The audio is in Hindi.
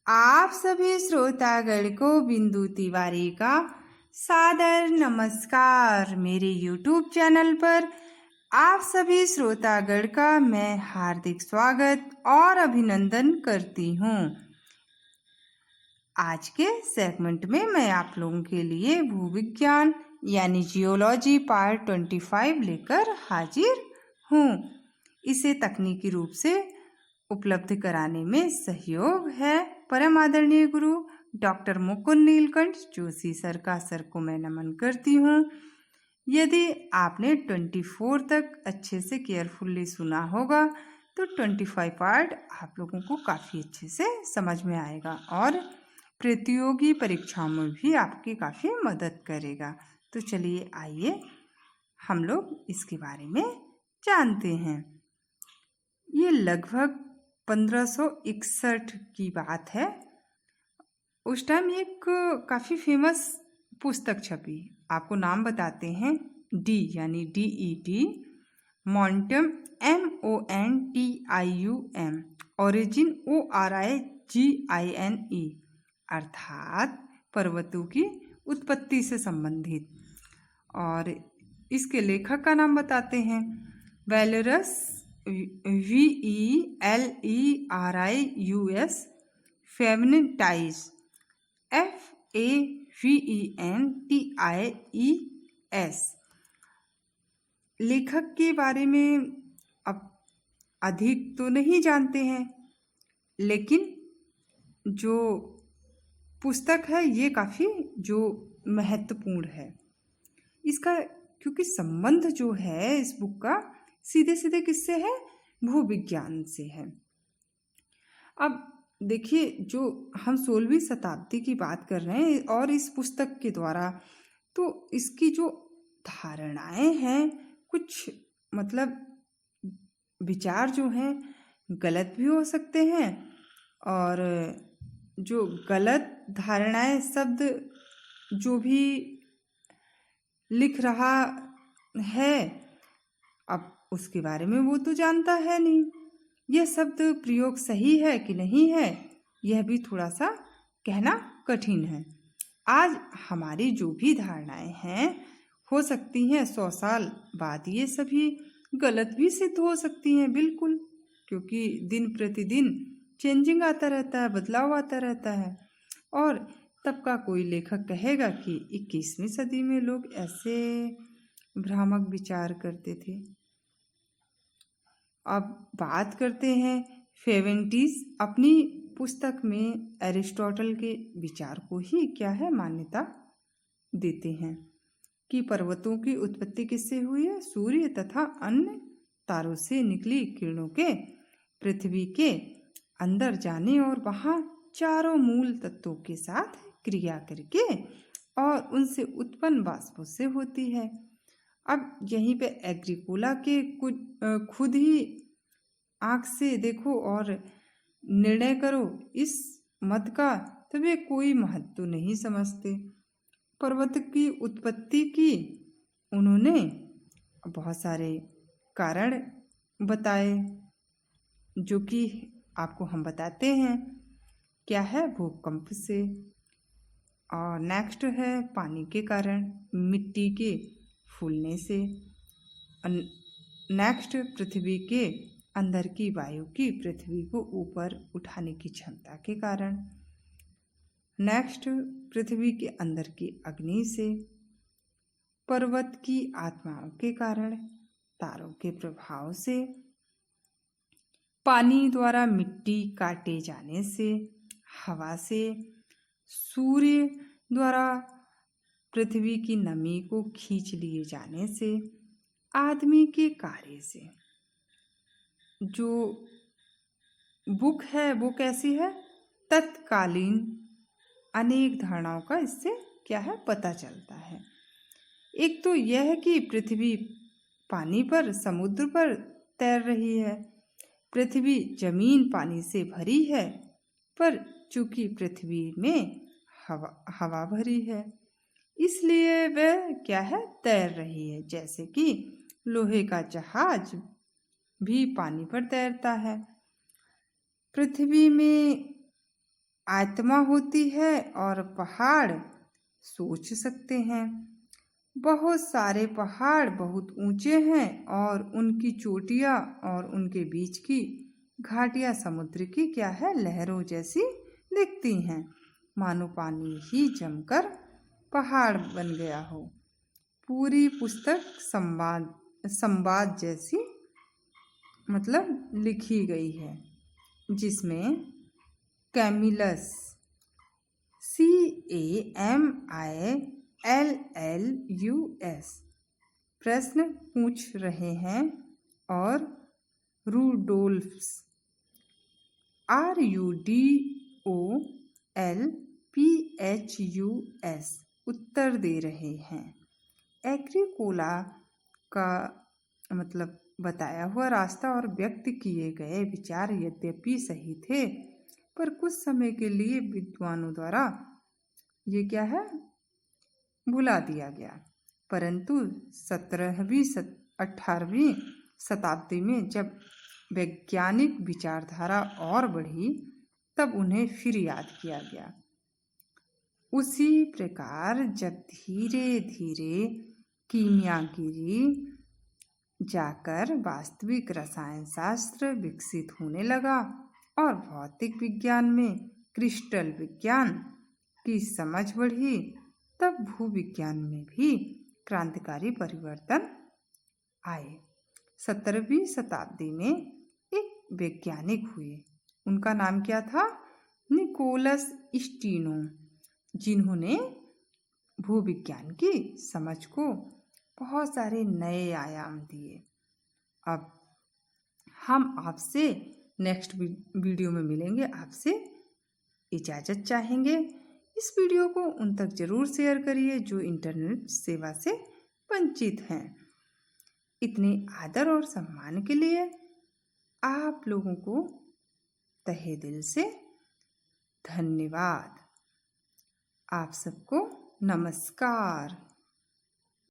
आप सभी श्रोतागण को बिंदु तिवारी का सादर नमस्कार। मेरे YouTube चैनल पर आप सभी श्रोतागण का मैं हार्दिक स्वागत और अभिनंदन करती हूँ। आज के सेगमेंट में मैं आप लोगों के लिए भूविज्ञान यानी जियोलॉजी पार्ट 25 लेकर हाजिर हूँ। इसे तकनीकी रूप से उपलब्ध कराने में सहयोग है परम आदरणीय गुरु डॉक्टर मुकुंद नीलकंठ जोशी सर को मैं नमन करती हूँ। यदि आपने 24 तक अच्छे से केयरफुल्ली सुना होगा तो 25 पार्ट आप लोगों को काफ़ी अच्छे से समझ में आएगा और प्रतियोगी परीक्षाओं में भी आपकी काफ़ी मदद करेगा। तो चलिए आइए हम लोग इसके बारे में जानते हैं। ये लगभग 1561 की बात है। उस टाइम एक काफ़ी फेमस पुस्तक छपी। आपको नाम बताते हैं। डी यानी DET, मोंटम MONTIUM, ओरिजिन ORIGINE, अर्थात पर्वतों की उत्पत्ति से संबंधित। और इसके लेखक का नाम बताते हैं। वेलेरस VELERIUS फेमिनिटाइज FAVENTIES। लेखक के बारे में अब अधिक तो नहीं जानते हैं, लेकिन जो पुस्तक है ये काफ़ी जो महत्वपूर्ण है। इसका क्योंकि संबंध जो है इस बुक का सीधे सीधे किससे है? भूविज्ञान से है। अब देखिए, जो हम 16वीं शताब्दी की बात कर रहे हैं और इस पुस्तक के द्वारा तो इसकी जो धारणाएं हैं, कुछ मतलब विचार जो हैं गलत भी हो सकते हैं, और जो गलत धारणाएं शब्द जो भी लिख रहा है अब उसके बारे में वो तो जानता है नहीं। यह शब्द प्रयोग सही है कि नहीं है यह भी थोड़ा सा कहना कठिन है। आज हमारी जो भी धारणाएं हैं हो सकती हैं 100 साल बाद ये सभी गलत भी सिद्ध हो सकती हैं, बिल्कुल, क्योंकि दिन प्रतिदिन चेंजिंग आता रहता है, बदलाव आता रहता है। और तब का कोई लेखक कहेगा कि 21वीं सदी में लोग ऐसे भ्रामक विचार करते थे। अब बात करते हैं फेवेंटीज अपनी पुस्तक में एरिस्टोटल के विचार को ही क्या है मान्यता देते हैं कि पर्वतों की उत्पत्ति किससे हुई है? सूर्य तथा अन्य तारों से निकली किरणों के पृथ्वी के अंदर जाने और वहाँ चारों मूल तत्वों के साथ क्रिया करके और उनसे उत्पन्न वाष्पों से होती है। अब यहीं पे एग्रीकोला के कुछ खुद ही आँख से देखो और निर्णय करो इस मत का, तो वे कोई महत्व नहीं समझते। पर्वत की उत्पत्ति की उन्होंने बहुत सारे कारण बताए, जो कि आपको हम बताते हैं। क्या है? भूकंप से, और नेक्स्ट है पानी के कारण, मिट्टी के फूलने से, नेक्स्ट पृथ्वी के अंदर की वायु की पृथ्वी को ऊपर उठाने की क्षमता के कारण, नेक्स्ट पृथ्वी के अंदर की अग्नि से, पर्वत की आत्माओं के कारण, तारों के प्रभाव से, पानी द्वारा मिट्टी काटे जाने से, हवा से, सूर्य द्वारा पृथ्वी की नमी को खींच लिए जाने से, आदमी के कार्य से। जो बुक है वो कैसी है? तत्कालीन अनेक धारणाओं का इससे क्या है पता चलता है। एक तो यह है कि पृथ्वी पानी पर, समुद्र पर तैर रही है। पृथ्वी जमीन पानी से भरी है, पर चूंकि पृथ्वी में हवा भरी है इसलिए वह क्या है तैर रही है। जैसे कि लोहे का जहाज भी पानी पर तैरता है। पृथ्वी में आत्मा होती है और पहाड़ सोच सकते हैं। बहुत सारे पहाड़ बहुत ऊंचे हैं और उनकी चोटियां और उनके बीच की घाटियां समुद्र की क्या है, लहरों जैसी दिखती हैं, मानो पानी ही जमकर पहाड़ बन गया हो। पूरी पुस्तक संवाद संवाद जैसी मतलब लिखी गई है, जिसमें कैमिलस CAMILLUS प्रश्न पूछ रहे हैं और रूडोल्फ्स RUDOLPHUS उत्तर दे रहे हैं। एग्रीकोला का मतलब बताया हुआ रास्ता और व्यक्त किए गए विचार यद्यपि सही थे, पर कुछ समय के लिए विद्वानों द्वारा ये क्या है, भुला दिया गया। परंतु 18वीं शताब्दी में जब वैज्ञानिक विचारधारा और बढ़ी, तब उन्हें फिर याद किया गया। उसी प्रकार जब धीरे धीरे कीमियागिरी जाकर वास्तविक रसायन शास्त्र विकसित होने लगा और भौतिक विज्ञान में क्रिस्टल विज्ञान की समझ बढ़ी, तब भूविज्ञान में भी क्रांतिकारी परिवर्तन आए। 17वीं शताब्दी में एक वैज्ञानिक हुए, उनका नाम क्या था, निकोलस स्टीनो, जिन्होंने भूविज्ञान की समझ को बहुत सारे नए आयाम दिए। अब हम आपसे नेक्स्ट वीडियो में मिलेंगे, आपसे इजाज़त चाहेंगे। इस वीडियो को उन तक ज़रूर शेयर करिए जो इंटरनेट सेवा से वंचित हैं। इतने आदर और सम्मान के लिए आप लोगों को तहे दिल से धन्यवाद। आप सबको नमस्कार।